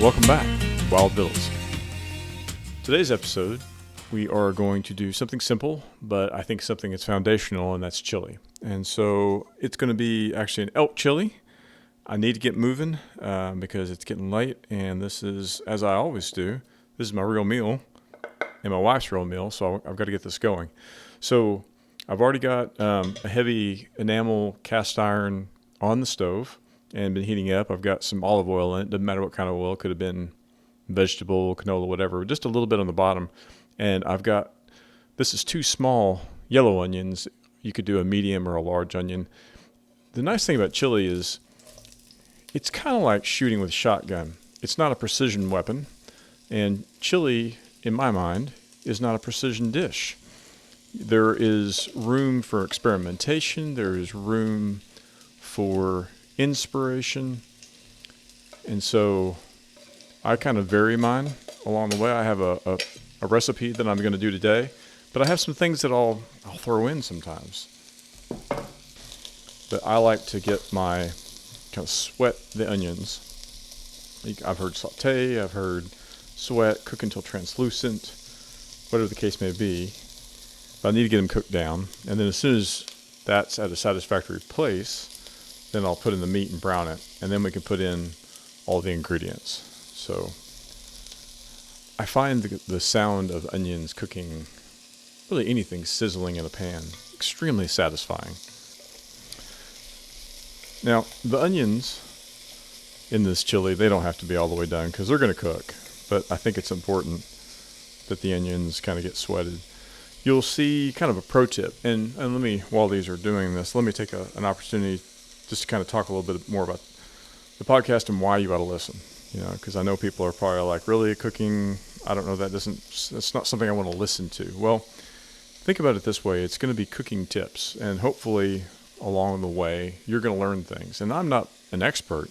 welcome back to Wild Villas. Today's episode, we are going to do something simple, but I think something that's foundational, and that's chili. And so it's going to be actually an elk chili. I need to get moving because it's getting late, and this is, as I always do, this is my real meal and my wife's real meal, so I've got to get this going. So I've already got a heavy enamel cast iron on the stove and been heating up. I've got some olive oil in it. Doesn't matter what kind of oil. Could have been vegetable, canola, whatever. Just a little bit on the bottom. And I've got, this is 2 small yellow onions. You could do a medium or a large onion. The nice thing about chili is it's kind of like shooting with a shotgun. It's not a precision weapon. And chili, in my mind, is not a precision dish. There is room for experimentation. There is room for inspiration. And so I kind of vary mine along the way. I have a recipe that I'm going to do today, but I have some things that I'll throw in sometimes. But I like to get my kind of sweat the onions. I've heard saute, I've heard sweat, cook until translucent, whatever the case may be. But I need to get them cooked down. And then as soon as that's at a satisfactory place, then I'll put in the meat and brown it. And then we can put in all the ingredients. So I find the sound of onions cooking, really anything sizzling in a pan, extremely satisfying. Now, the onions in this chili, they don't have to be all the way done because they're going to cook. But I think it's important that the onions kind of get sweated. You'll see kind of a pro tip. And let me, while these are doing this, let me take an opportunity just to kind of talk a little bit more about the podcast and why you ought to listen. You know, because I know people are probably like, really, cooking? I don't know, that's not something I want to listen to. Well, think about it this way. It's going to be cooking tips, and hopefully along the way, you're going to learn things. And I'm not an expert,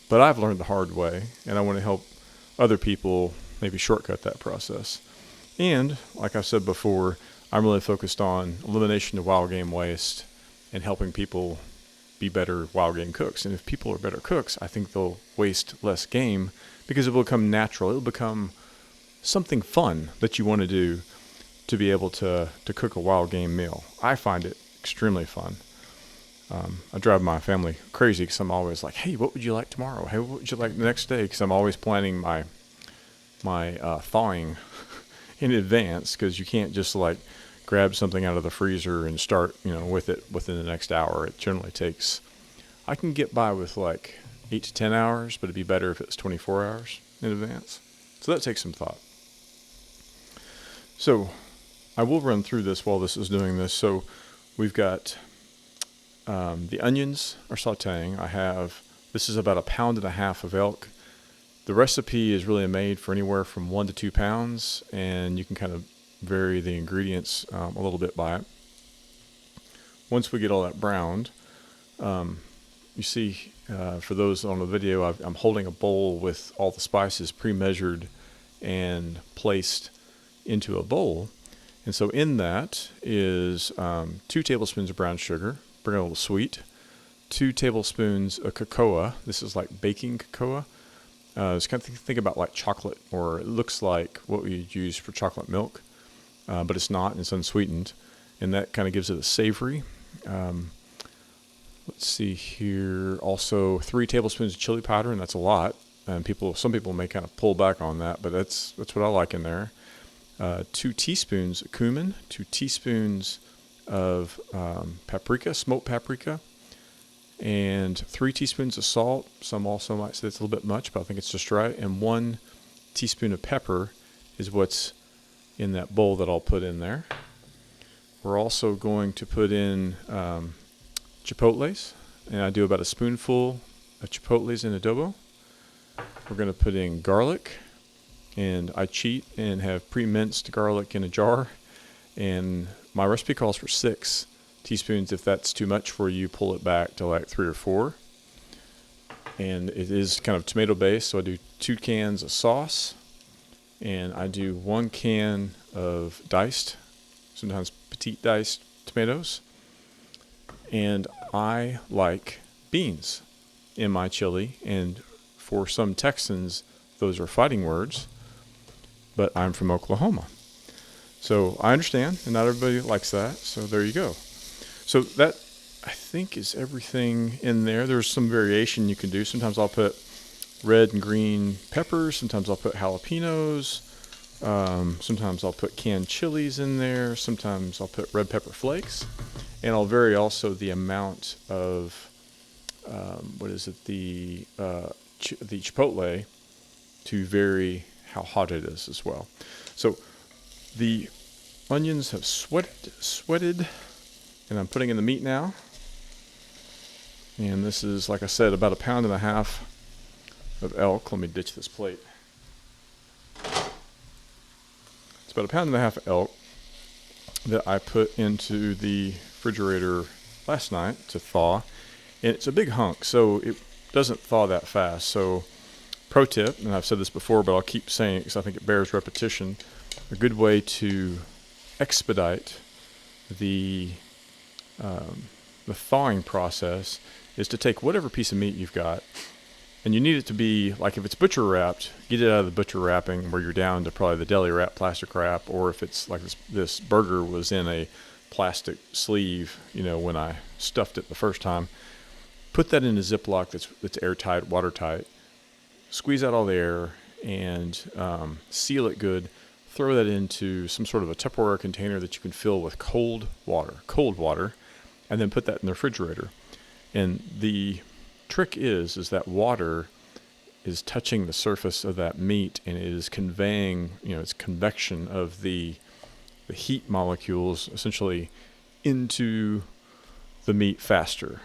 but I've learned the hard way, and I want to help other people maybe shortcut that process. And like I said before, I'm really focused on elimination of wild game waste and helping people be better wild game cooks. And if people are better cooks, I think they'll waste less game because it will become natural. It'll become something fun that you want to do to be able to cook a wild game meal. I find it extremely fun. I drive my family crazy because I'm always like, hey, what would you like tomorrow? Hey, what would you like the next day? Because I'm always planning my thawing in advance, because you can't just like grab something out of the freezer and start, with it within the next hour. It generally takes, I can get by with like 8 to 10 hours, but it'd be better if it's 24 hours in advance. So that takes some thought. So I will run through this while this is doing this. So we've got the onions are sauteing. This is about 1.5 pounds of elk. The recipe is really made for anywhere from 1 to 2 pounds, and you can kind of vary the ingredients a little bit by it. Once we get all that browned, you see, for those on the video, I'm holding a bowl with all the spices pre-measured and placed into a bowl. And so in that is 2 tablespoons of brown sugar, bring it a little sweet, 2 tablespoons of cocoa. This is like baking cocoa. It's kind of think about like chocolate, or it looks like what we use for chocolate milk, but it's not, and it's unsweetened, and that kind of gives it a savory. Let's see here. Also 3 tablespoons of chili powder, and that's a lot. And some people may kind of pull back on that, but that's what I like in there. 2 teaspoons of cumin, 2 teaspoons of paprika, smoked paprika, and 3 teaspoons of salt. Some also might say it's a little bit much, but I think it's just right. And 1 teaspoon of pepper is what's in that bowl that I'll put in there. We're also going to put in chipotles, and I do about a spoonful of chipotles in adobo. We're going to put in garlic, and I cheat and have pre-minced garlic in a jar, and my recipe calls for 6 teaspoons. If that's too much for you, pull it back to like 3 or 4. And it is kind of tomato based, so I do 2 cans of sauce, and I do 1 can of diced, sometimes petite diced tomatoes. And I like beans in my chili, and for some Texans, those are fighting words, but I'm from Oklahoma. So I understand, and not everybody likes that, so there you go. So that, I think, is everything in there. There's some variation you can do. Sometimes I'll put red and green peppers. Sometimes I'll put jalapenos. Sometimes I'll put canned chilies in there. Sometimes I'll put red pepper flakes. And I'll vary also the amount of, the Chipotle to vary how hot it is as well. So the onions have sweated, and I'm putting in the meat now. And this is, like I said, about 1.5 pounds of elk. Let me ditch this plate. It's about 1.5 pounds of elk that I put into the refrigerator last night to thaw. And it's a big hunk, so it doesn't thaw that fast. So pro tip, and I've said this before, but I'll keep saying it because I think it bears repetition, a good way to expedite the thawing process is to take whatever piece of meat you've got, and you need it to be, like if it's butcher wrapped, get it out of the butcher wrapping where you're down to probably the deli wrap, plastic wrap, or if it's like this burger was in a plastic sleeve, when I stuffed it the first time, put that in a Ziploc that's airtight, watertight, squeeze out all the air, and seal it good. Throw that into some sort of a Tupperware container that you can fill with cold water, and then put that in the refrigerator. And the trick is that water is touching the surface of that meat, and it is conveying, its convection of the heat molecules essentially into the meat faster.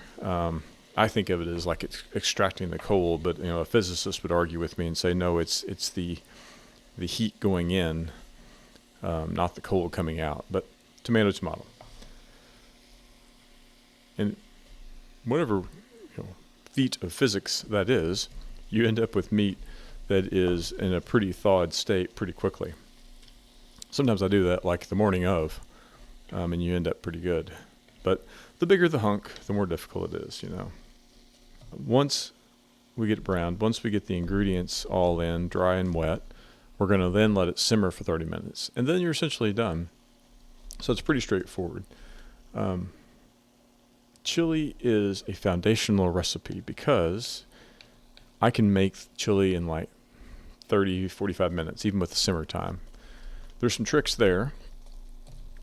I think of it as like it's extracting the cold, but a physicist would argue with me and say, no, it's the heat going in, not the cold coming out. But tomato. And whatever feat of physics that is, you end up with meat that is in a pretty thawed state pretty quickly. Sometimes I do that like the morning of, and you end up pretty good. But the bigger the hunk, the more difficult it is, Once we get it browned, once we get the ingredients all in, dry and wet, we're going to then let it simmer for 30 minutes. And then you're essentially done. So it's pretty straightforward. Chili is a foundational recipe because I can make chili in like 30, 45 minutes, even with the simmer time. There's some tricks there.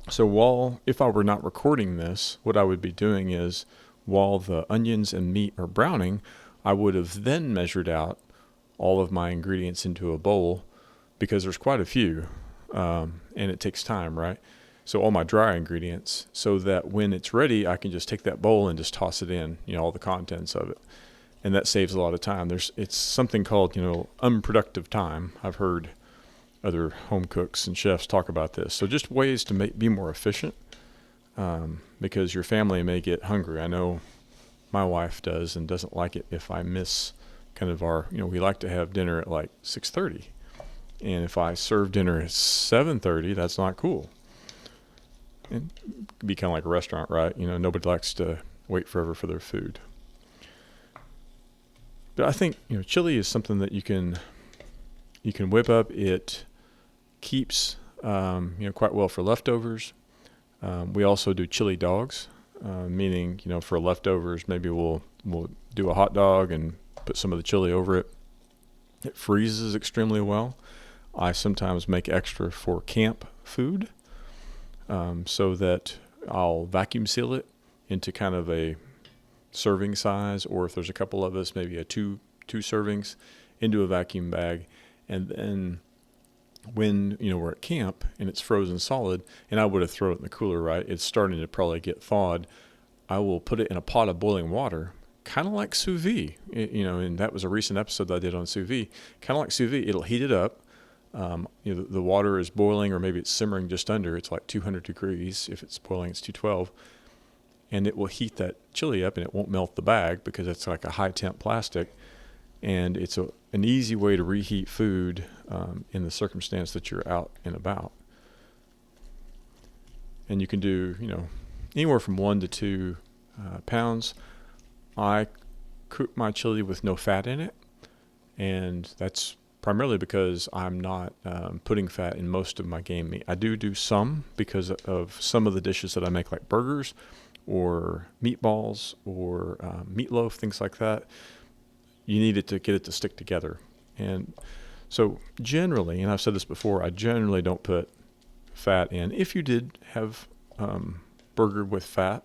So if I were not recording this, what I would be doing is, while the onions and meat are browning, I would have then measured out all of my ingredients into a bowl, because there's quite a few, and it takes time, right? So all my dry ingredients, so that when it's ready, I can just take that bowl and just toss it in, all the contents of it. And that saves a lot of time. It's something called, unproductive time. I've heard other home cooks and chefs talk about this. So just ways to be more efficient, because your family may get hungry. I know my wife does and doesn't like it if I miss kind of our, we like to have dinner at like 6:30. And if I serve dinner at 7:30, that's not cool. And it'd be kind of like a restaurant, right? Nobody likes to wait forever for their food. But I think, chili is something that you can whip up. It keeps, quite well for leftovers. We also do chili dogs, meaning, for leftovers, maybe we'll do a hot dog and put some of the chili over it. It freezes extremely well. I sometimes make extra for camp food, so that I'll vacuum seal it into kind of a serving size, or if there's a couple of us, maybe two servings into a vacuum bag. And then when we're at camp and it's frozen solid, and I would have thrown it in the cooler, right? It's starting to probably get thawed. I will put it in a pot of boiling water, kind of like sous vide, and that was a recent episode that I did on sous vide. Kind of like sous vide, it'll heat it up. The water is boiling, or maybe it's simmering just under. It's like 200 degrees. If it's boiling, it's 212. And it will heat that chili up, and it won't melt the bag because it's like a high temp plastic. And it's an easy way to reheat food in the circumstance that you're out and about. And you can do, anywhere from 1 to 2 pounds. I cook my chili with no fat in it, and that's primarily because I'm not putting fat in most of my game meat. I do some because of some of the dishes that I make, like burgers or meatballs or meatloaf, things like that. You need it to get it to stick together. And so generally, and I've said this before, I generally don't put fat in. If you did have burger with fat,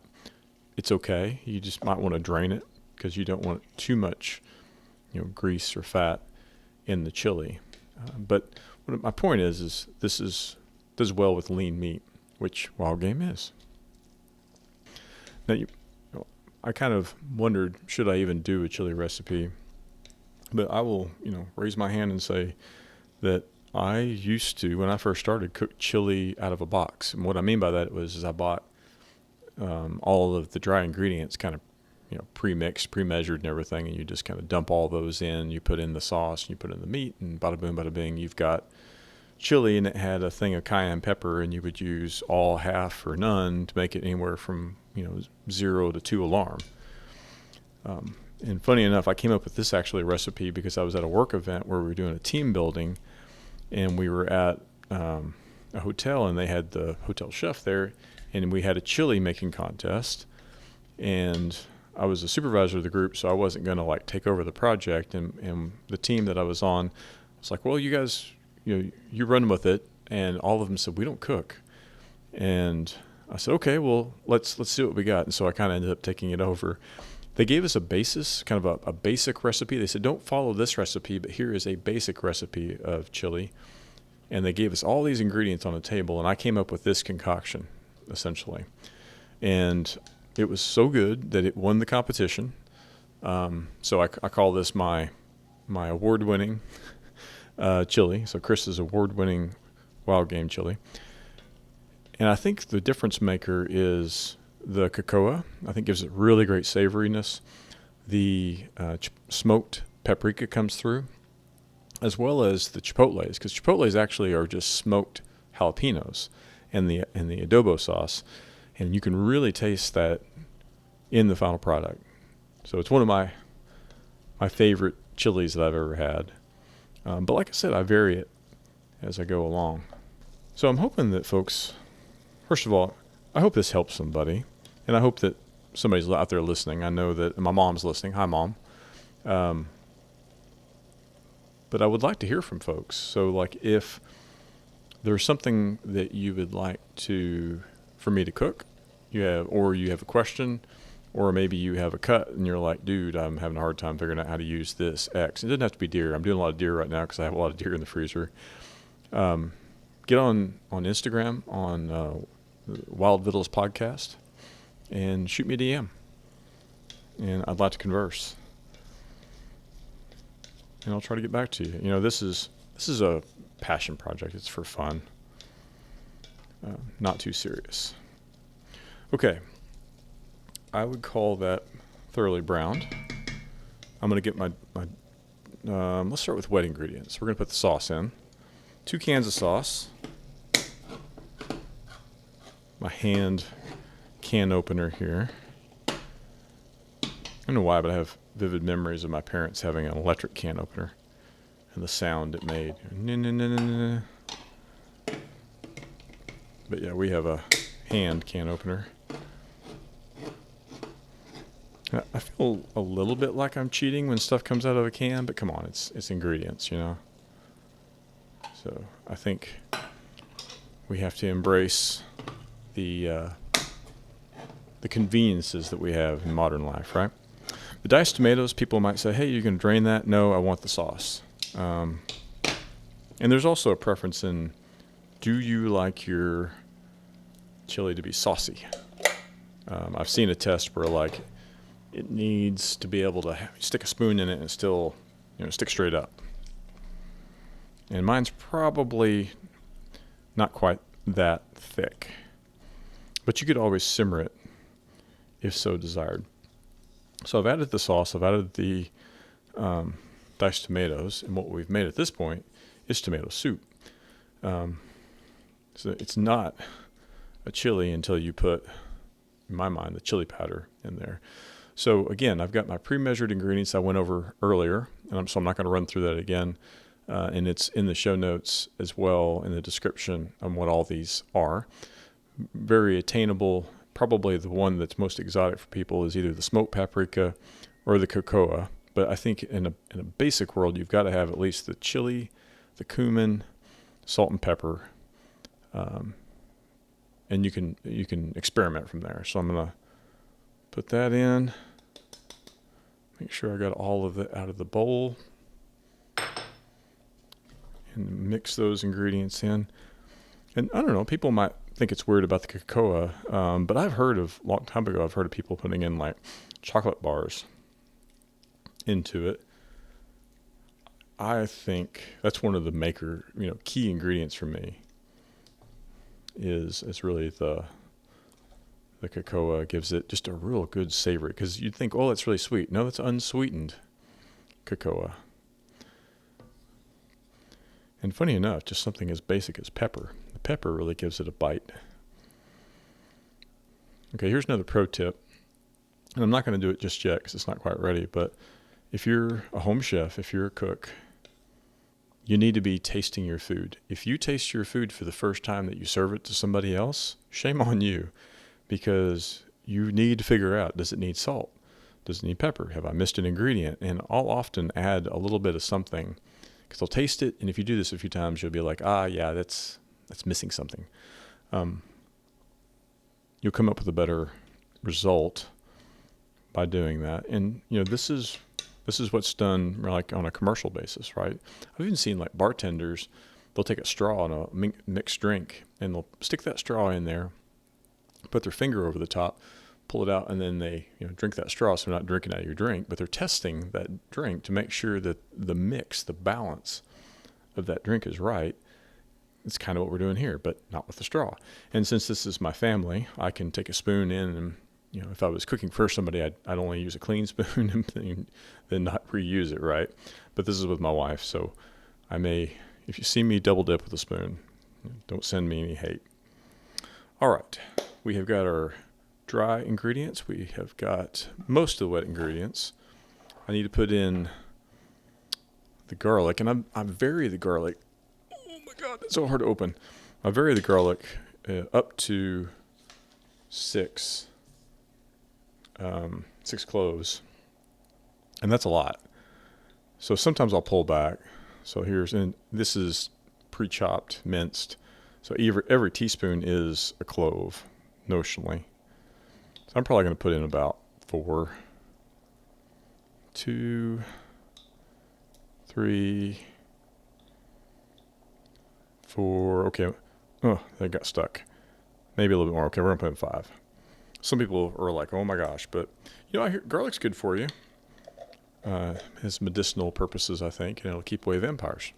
it's okay. You just might want to drain it because you don't want too much, grease or fat in the chili. But what my point is this does well with lean meat, which wild game is. Now, I kind of wondered, should I even do a chili recipe? But I will, raise my hand and say that I used to, when I first started, cook chili out of a box. And what I mean by that is I bought all of the dry ingredients kind of, pre-mixed, pre-measured and everything, and you just kind of dump all those in. You put in the sauce, and you put in the meat, and bada boom, bada bing, you've got chili. And it had a thing of cayenne pepper, and you would use all, half, or none to make it anywhere from 0 to 2 alarm. And funny enough, I came up with this actually recipe because I was at a work event where we were doing a team building, and we were at a hotel, and they had the hotel chef there, and we had a chili making contest. And I was a supervisor of the group, so I wasn't going to take over the project. And the team that I was on was like, well, you guys, you run with it. And all of them said, we don't cook. And I said, okay, well, let's see what we got. And so I kind of ended up taking it over. They gave us a basis, kind of a basic recipe. They said, don't follow this recipe, but here is a basic recipe of chili. And they gave us all these ingredients on the table, and I came up with this concoction, essentially. And it was so good that it won the competition. So I call this my award-winning chili. So Chris's award-winning wild game chili. And I think the difference maker is the cocoa. I think gives it really great savoriness. The smoked paprika comes through, as well as the chipotles, because chipotles actually are just smoked jalapenos and the adobo sauce, and you can really taste that in the final product. So it's one of my favorite chilies that I've ever had. But like I said, I vary it as I go along. So I'm hoping that folks, first of all, I hope this helps somebody, and I hope that somebody's out there listening. I know that my mom's listening. Hi, Mom. But I would like to hear from folks. So if there's something that you would like for me to cook, or you have a question, or maybe you have a cut and you're like, dude, I'm having a hard time figuring out how to use this X. It doesn't have to be deer. I'm doing a lot of deer right now because I have a lot of deer in the freezer. Get on Instagram on Wild Vittles Podcast and shoot me a DM. And I'd like to converse. And I'll try to get back to you. This is a passion project. It's for fun. Not too serious. Okay. I would call that thoroughly browned. I'm going to get my let's start with wet ingredients. We're going to put the sauce in. 2 cans of sauce. My hand can opener here. I don't know why, but I have vivid memories of my parents having an electric can opener and the sound it made. But yeah, we have a hand can opener. I feel a little bit like I'm cheating when stuff comes out of a can, but come on, it's ingredients, So I think we have to embrace the conveniences that we have in modern life, right? The diced tomatoes, people might say, hey, you're going to drain that? No, I want the sauce. And there's also a preference in, do you like your chili to be saucy? I've seen a test where it needs to be able to stick a spoon in it and still, stick straight up. And mine's probably not quite that thick. But you could always simmer it if so desired. So I've added the sauce, I've added the diced tomatoes, and what we've made at this point is tomato soup. So it's not a chili until you put, in my mind, the chili powder in there. So again, I've got my pre-measured ingredients I went over earlier, and so I'm not going to run through that again. and it's in the show notes as well in the description on what all these are. Very attainable. Probably the one that's most exotic for people is either the smoked paprika or the cocoa. But I think in a basic world, you've got to have at least the chili, the cumin, salt and pepper, and you can experiment from there. So I'm gonna put that in. Make sure I got all of it out of the bowl, and mix those ingredients in. And I don't know, people might think it's weird about the cocoa, but a long time ago, I've heard of people putting in like chocolate bars into it. I think that's one of the key ingredients for me is really the cocoa. Gives it just a real good savory, because you'd think, oh, it's really sweet. No, it's unsweetened cocoa. And funny enough, just something as basic as pepper. The pepper really gives it a bite. Okay, here's another pro tip. And I'm not going to do it just yet because it's not quite ready. But if you're a home chef, if you're a cook, you need to be tasting your food. If you taste your food for the first time that you serve it to somebody else, shame on you, because you need to figure out, does it need salt? Does it need pepper? Have I missed an ingredient? And I'll often add a little bit of something, because they'll taste it, and if you do this a few times, you'll be like, yeah, that's missing something. You'll come up with a better result by doing that. And this is what's done like on a commercial basis, right? I've even seen like bartenders, they'll take a straw in a mixed drink, and they'll stick that straw in there, put their finger over the top, pull it out, and then they drink that straw. So they're not drinking out of your drink, but they're testing that drink to make sure that the mix, the balance of that drink is right. It's kind of what we're doing here, but not with the straw. And since this is my family, I can take a spoon in, and if I was cooking for somebody, I'd only use a clean spoon and then not reuse it, right? But this is with my wife, so I may, if you see me double dip with a spoon, don't send me any hate. All right, we have got our dry ingredients. We have got most of the wet ingredients. I need to put in the garlic, and I vary the garlic. Oh my God, that's so hard to open. I vary the garlic up to six cloves, and that's a lot. So sometimes I'll pull back. So this is pre-chopped, minced. So every teaspoon is a clove, notionally. So I'm probably going to put in about 4, 2, 3, 4. Okay. Oh, that got stuck. Maybe a little bit more. Okay, we're going to put in 5. Some people are like, oh my gosh, but I hear garlic's good for you. Has medicinal purposes, I think, and it'll keep away vampires.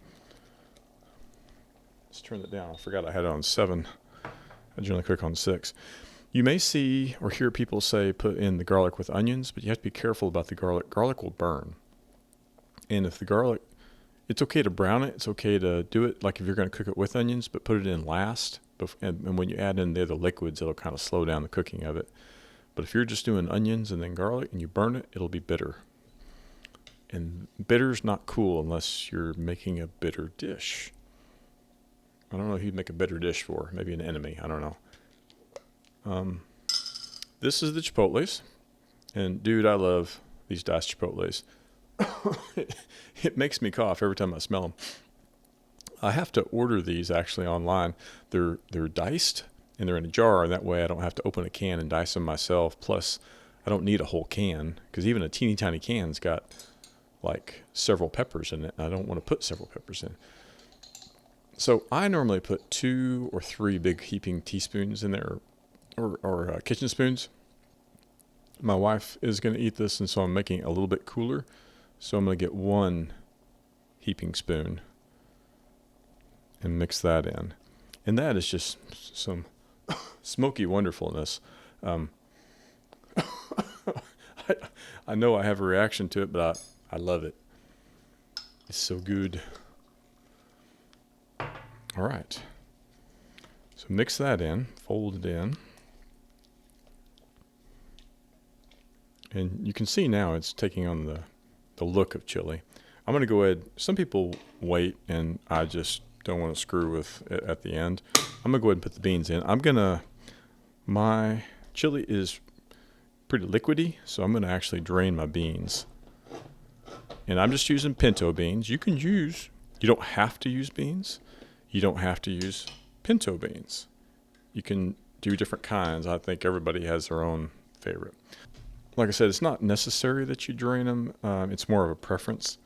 Let's turn that down. I forgot I had it on 7. I generally cook on 6. You may see or hear people say put in the garlic with onions, but you have to be careful about the garlic. Garlic will burn. And if the garlic, it's okay to brown it. It's okay to do it like if you're going to cook it with onions, but put it in last. And when you add in the other liquids, it'll kind of slow down the cooking of it. But if you're just doing onions and then garlic and you burn it, it'll be bitter. And bitter's not cool unless you're making a bitter dish. I don't know who you'd make a bitter dish for. Maybe an enemy. I don't know. This is the Chipotles. And dude, I love these diced Chipotles. It makes me cough every time I smell them. I have to order these actually online. They're diced and they're in a jar, and that way I don't have to open a can and dice them myself. Plus, I don't need a whole can, because even a teeny tiny can's got like several peppers in it, and I don't want to put several peppers in. So I normally put 2 or 3 big heaping teaspoons in there, or kitchen spoons. My wife is going to eat this, and so I'm making it a little bit cooler. So I'm going to get 1 heaping spoon and mix that in. And that is just some smoky wonderfulness. I know I have a reaction to it, but I love it. It's so good. All right. So mix that in, fold it in. And you can see now it's taking on the look of chili. I'm going to go ahead. Some people wait, and I just don't want to screw with it at the end. I'm going to go ahead and put the beans in. My chili is pretty liquidy, so I'm going to actually drain my beans. And I'm just using pinto beans. You don't have to use beans. You don't have to use pinto beans. You can do different kinds. I think everybody has their own favorite. Like I said, it's not necessary that you drain them. It's more of a preference.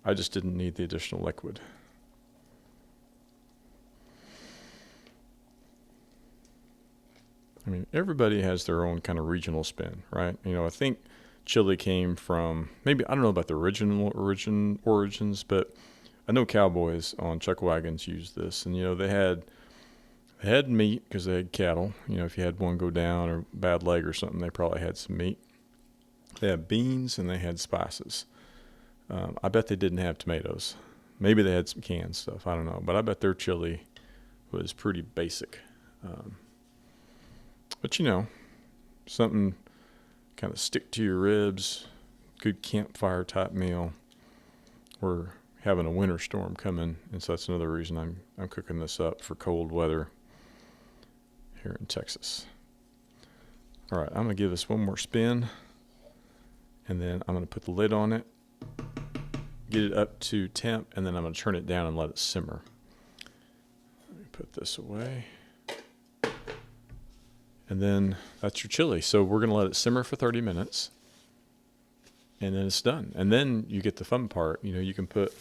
I just didn't need the additional liquid. I mean, everybody has their own kind of regional spin, right? I think chili came from, maybe, I don't know about the origins, but I know cowboys on chuck wagons used this. And, they had meat because they had cattle. If you had one go down or bad leg or something, they probably had some meat. They had beans and they had spices. I bet they didn't have tomatoes. Maybe they had some canned stuff. I don't know. But I bet their chili was pretty basic. But something kind of stick to your ribs, good campfire type meal. We're having a winter storm coming, and so that's another reason I'm cooking this up for cold weather here in Texas. All right, I'm going to give this one more spin, and then I'm going to put the lid on it, get it up to temp, and then I'm going to turn it down and let it simmer. Let me put this away. And then that's your chili. So we're going to let it simmer for 30 minutes. And then it's done. And then you get the fun part. You can put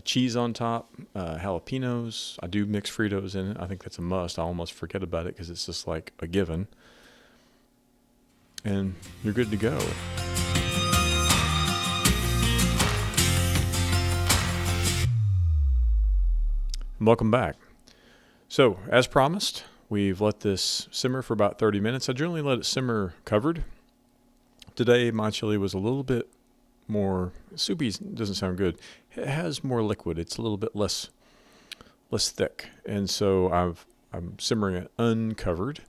cheese on top, jalapenos. I do mix Fritos in it. I think that's a must. I almost forget about it because it's just like a given. And you're good to go. And welcome back. So, as promised, we've let this simmer for about 30 minutes. I generally let it simmer covered. Today, my chili was a little bit more soupy. Doesn't sound good. It has more liquid. It's a little bit less thick, and so I'm simmering it uncovered.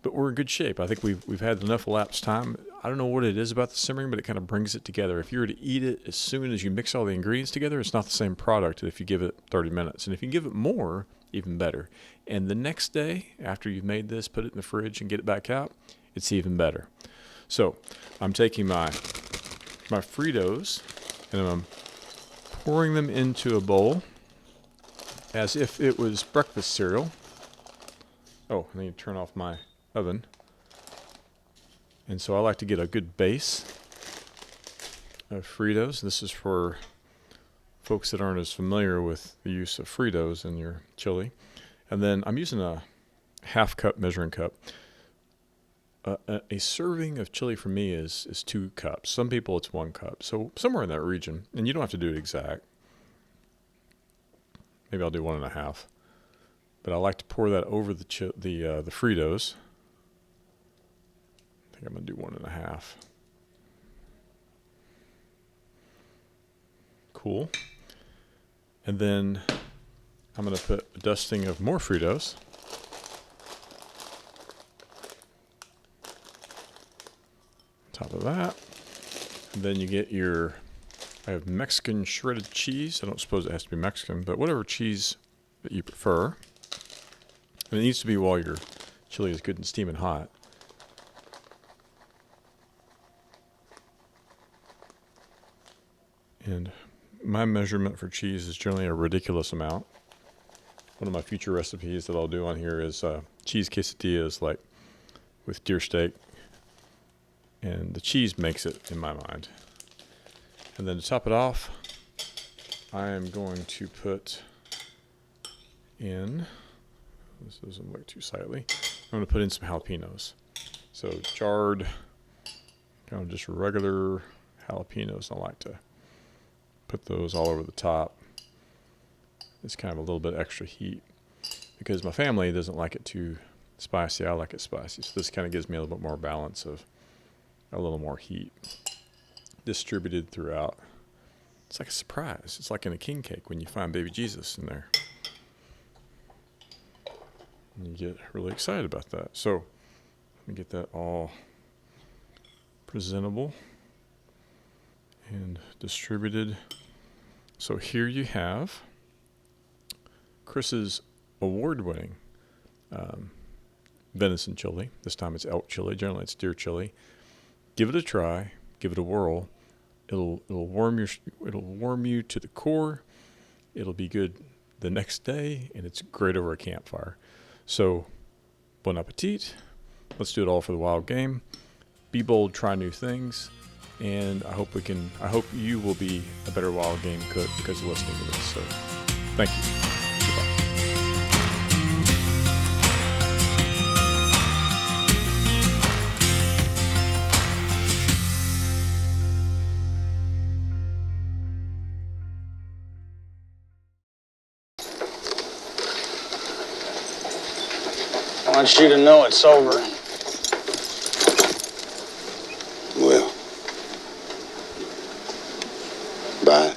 But we're in good shape. I think we've had enough elapsed time. I don't know what it is about the simmering, but it kind of brings it together. If you were to eat it as soon as you mix all the ingredients together, it's not the same product if you give it 30 minutes. And if you give it more, even better. And the next day, after you've made this, put it in the fridge and get it back out, it's even better. So I'm taking my Fritos and I'm pouring them into a bowl as if it was breakfast cereal. Oh, I need to turn off my oven. And so I like to get a good base of Fritos. This is for folks that aren't as familiar with the use of Fritos in your chili. And then I'm using a half cup measuring cup. A serving of chili for me is 2 cups. Some people it's 1 cup. So somewhere in that region. And you don't have to do it exact. Maybe I'll do 1.5. But I like to pour that over the Fritos. I think I'm going to do 1.5. Cool. And then I'm going to put a dusting of more Fritos. On top of that. And then you get I have Mexican shredded cheese. I don't suppose it has to be Mexican, but whatever cheese that you prefer. And it needs to be while your chili is good and steaming hot. And my measurement for cheese is generally a ridiculous amount. One of my future recipes that I'll do on here is cheese quesadillas, like with deer steak. And the cheese makes it in my mind. And then to top it off, I am going to put in, this doesn't look too sightly, I'm going to put in some jalapenos. So jarred, kind of just regular jalapenos. I like to put those all over the top. It's kind of a little bit extra heat because my family doesn't like it too spicy. I like it spicy. So this kind of gives me a little bit more balance of a little more heat distributed throughout. It's like a surprise. It's like in a king cake when you find baby Jesus in there. And you get really excited about that. So let me get that all presentable and distributed. So here you have Chris's award-winning venison chili. This time it's elk chili. Generally it's deer chili. Give it a try. Give it a whirl. It'll warm you to the core. It'll be good the next day, and it's great over a campfire. So, bon appetit. Let's do it all for the wild game. Be bold, try new things, and I hope you will be a better wild game cook because of listening to this. So, thank you. Goodbye. I want you to know it's over. Well, bye.